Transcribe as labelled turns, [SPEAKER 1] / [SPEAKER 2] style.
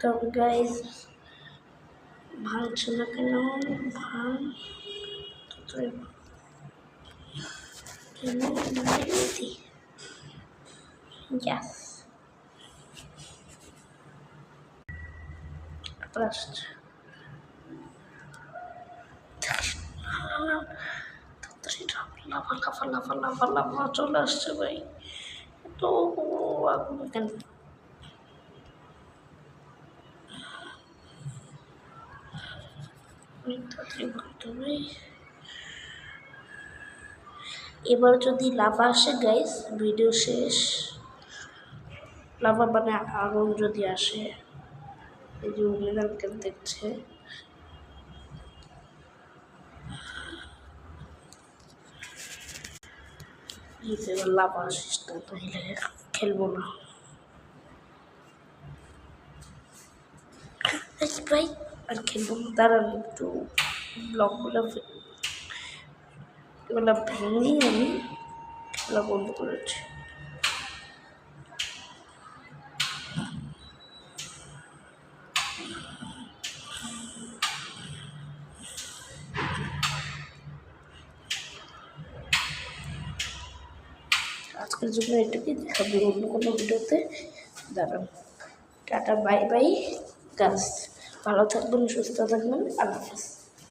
[SPEAKER 1] তবে গাইজ ভাঙছে না কেন? ভাঙ Yes. First. লাফা চলে আসছে ভাই। তো কেন এবার যদি লাভা আসে গাইস ভিডিও শেষ। লাভা মানে আগুন যদি আসে, এই যে উমেদানকে দেখছে, এবার লাভা আসিস না, তাহলে খেলবো না ভাই, আর খেলবো না। দাঁড়ান একটু ব্লগগুলো এগুলো ভেঙেই আমি খেলা বন্ধ করেছি। আজকের জন্য এটুকুই, দেখাবো অন্য কোনো ভিডিওতে। দাঁড়ান, টাটা বাই বাই গাছ, ভালো থাকবেন, সুস্থ থাকবেন, আল্লাহ হাফেজ।